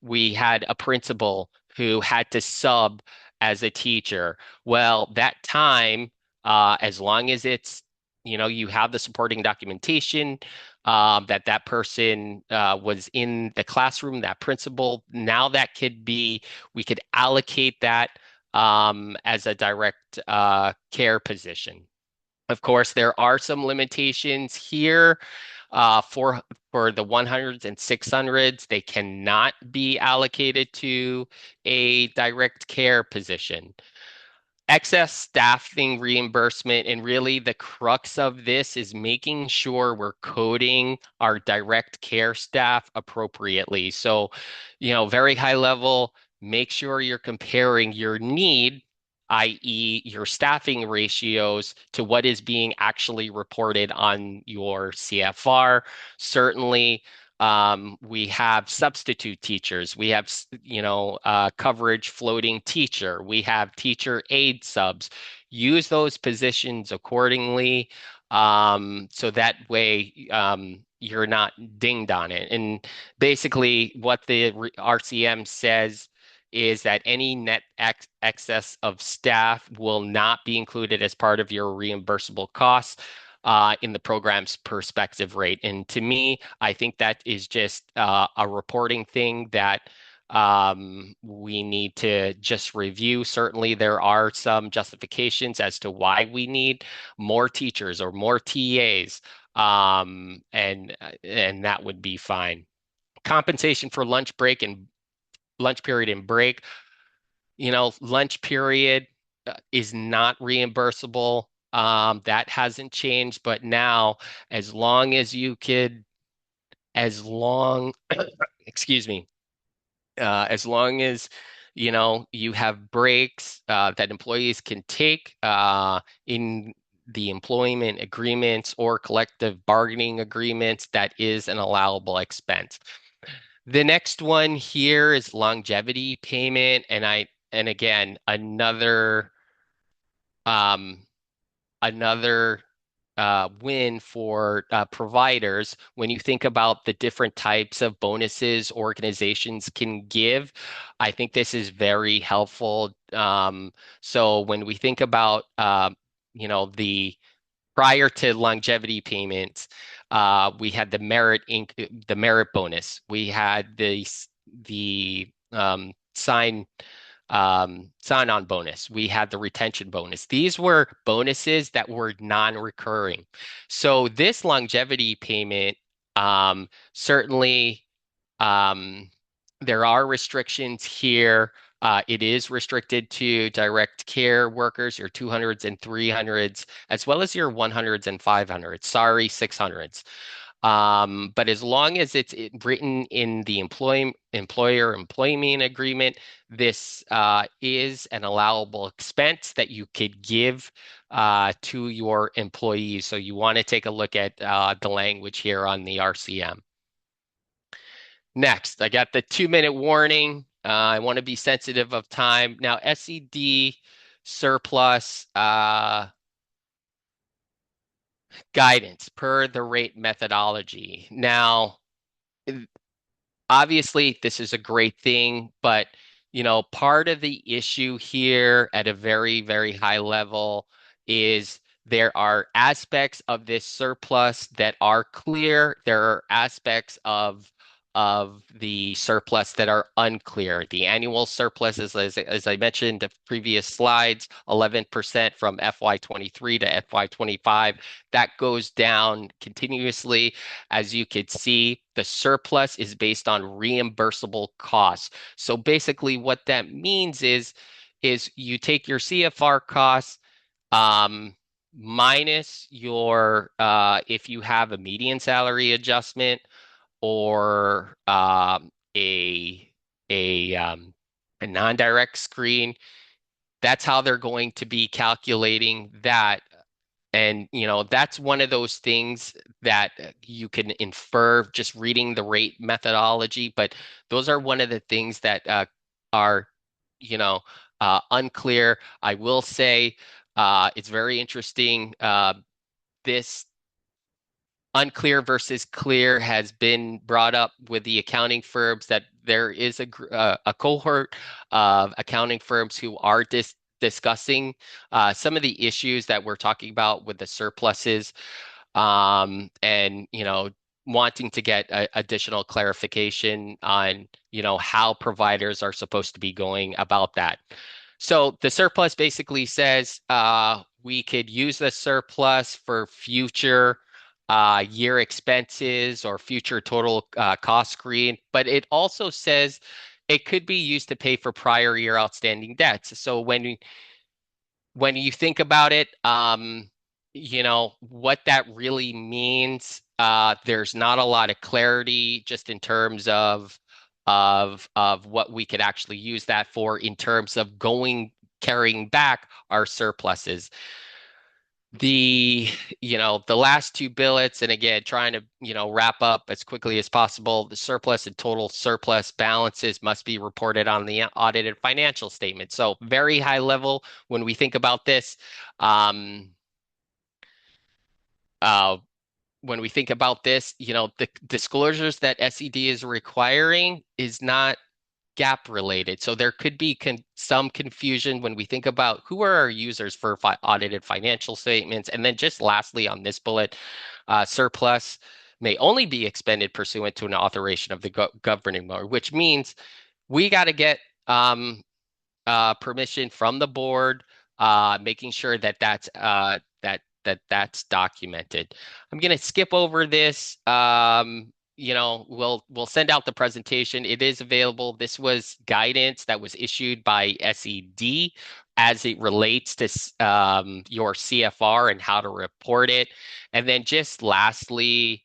we had a principal who had to sub as a teacher. Well, that time, as long as it's, you have the supporting documentation that person was in the classroom, that principal, now that could be, we could allocate that as a direct care position. Of course, there are some limitations here for the 100s and 600s. They cannot be allocated to a direct care position. Excess staffing reimbursement, and really the crux of this is making sure we're coding our direct care staff appropriately. So, very high level, make sure you're comparing your need, i.e., your staffing ratios, to what is being actually reported on your CFR. Certainly, we have substitute teachers. We have, coverage floating teacher. We have teacher aid subs. Use those positions accordingly, so that way you're not dinged on it. And basically, what the RCM says is that any net excess of staff will not be included as part of your reimbursable costs in the program's perspective rate. And to me, I think that is just a reporting thing that we need to just review. Certainly, there are some justifications as to why we need more teachers or more TAs, and that would be fine. Compensation for lunch break and lunch period and break. Lunch period is not reimbursable. That hasn't changed, but now as long as you could, excuse me, as long as you have breaks that employees can take in the employment agreements or collective bargaining agreements, that is an allowable expense. The next one here is longevity payment, and again, another win for providers. When you think about the different types of bonuses organizations can give, I think this is very helpful. So when we think about the prior to longevity payments, we had the merit bonus. We had the sign-on bonus. We had the retention bonus. These were bonuses that were non-recurring. So this longevity payment, certainly, there are restrictions here. It is restricted to direct care workers, your 200s and 300s, as well as your 100s and 500s. Sorry, 600s. But as long as it's written in the employer-employment agreement, this is an allowable expense that you could give to your employees. So you want to take a look at the language here on the RCM. Next, I got the 2-minute warning. I want to be sensitive of time. Now, SED surplus guidance per the rate methodology. Now, obviously, this is a great thing, but part of the issue here at a very, very high level is there are aspects of this surplus that are clear. There are aspects of the surplus that are unclear. The annual surplus is, as I mentioned in the previous slides, 11% from FY23 to FY25. That goes down continuously. As you could see, the surplus is based on reimbursable costs. So basically what that means is you take your CFR costs minus your, if you have a median salary adjustment or a non-direct screen, that's how they're going to be calculating that. And that's one of those things that you can infer just reading the rate methodology, but those are one of the things that are unclear. I will say it's very interesting. This unclear versus clear has been brought up with the accounting firms, that there is a cohort of accounting firms who are discussing some of the issues that we're talking about with the surpluses, and wanting to get additional clarification on how providers are supposed to be going about that. So the surplus basically says we could use the surplus for future year expenses or future total cost screen, but it also says it could be used to pay for prior year outstanding debts. So when you think about it, what that really means, there's not a lot of clarity just in terms of what we could actually use that for in terms of carrying back our surpluses. The last two billets, and again, trying to, wrap up as quickly as possible, the surplus and total surplus balances must be reported on the audited financial statement. So very high level when we think about this. Um, uh, when we think about this, the disclosures that SED is requiring is not gap related. So there could be some confusion when we think about who are our users for audited financial statements. And then just lastly on this bullet, surplus may only be expended pursuant to an authorization of the governing board, which means we got to get permission from the board, making sure that that's documented. I'm going to skip over this. We'll send out the presentation. It is available. This was guidance that was issued by SED as it relates to your CFR and how to report it. And then just lastly,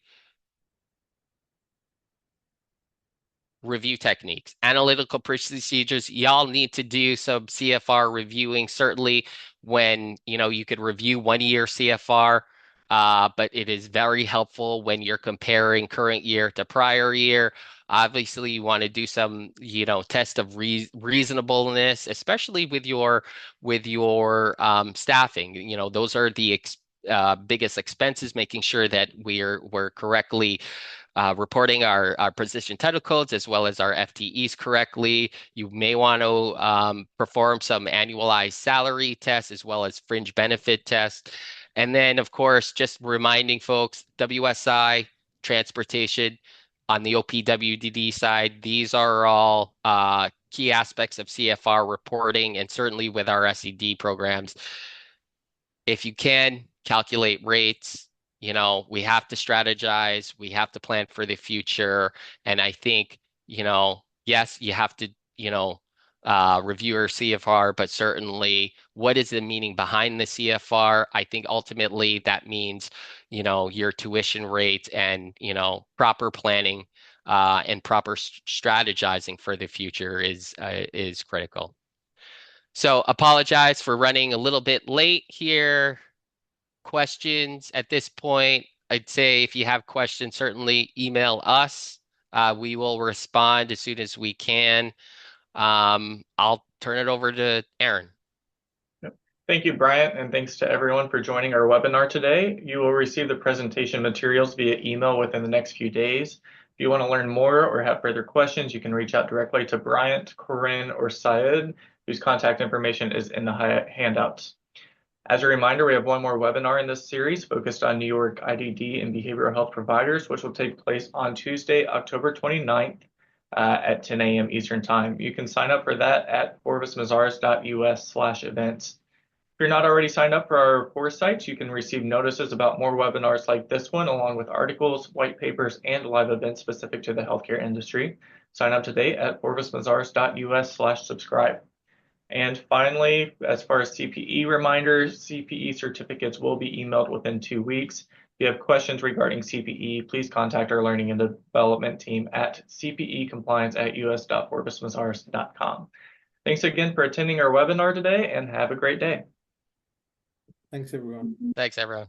review techniques, analytical procedures. Y'all need to do some CFR reviewing. Certainly when, you could review 1 year CFR, but it is very helpful when you're comparing current year to prior year. Obviously, you want to do some, test of reasonableness, especially with your staffing. Those are the biggest expenses, making sure that we're correctly reporting our position title codes as well as our FTEs correctly. You may want to perform some annualized salary tests as well as fringe benefit tests. And then, of course, just reminding folks, WSI, transportation, on the OPWDD side, these are all key aspects of CFR reporting, and certainly with our SED programs. If you can calculate rates, we have to strategize, we have to plan for the future. And I think, yes, you have to, review your CFR, but certainly what is the meaning behind the CFR? I think ultimately that means, your tuition rates and, proper planning and proper strategizing for the future is critical. So apologize for running a little bit late here. Questions at this point? I'd say if you have questions, certainly email us. We will respond as soon as we can. I'll turn it over to Aaron. Thank you, Bryant, and thanks to everyone for joining our webinar today. You will receive the presentation materials via email within the next few days. If you want to learn more or have further questions, you can reach out directly to Bryant, Corinne, or Syed, whose contact information is in the handouts. As a reminder, we have one more webinar in this series focused on New York IDD and behavioral health providers, which will take place on Tuesday, October 29th at 10 a.m. Eastern Time. You can sign up for that at forvismazars.us/events. If you're not already signed up for our foresights, you can receive notices about more webinars like this one, along with articles, white papers, and live events specific to the healthcare industry. Sign up today at forvismazars.us/subscribe. And finally, as far as CPE reminders, CPE certificates will be emailed within 2 weeks. If you have questions regarding CPE, please contact our learning and development team at cpecompliance@us.forvismazars.com. Thanks again for attending our webinar today, and have a great day. Thanks, everyone. Thanks, everyone.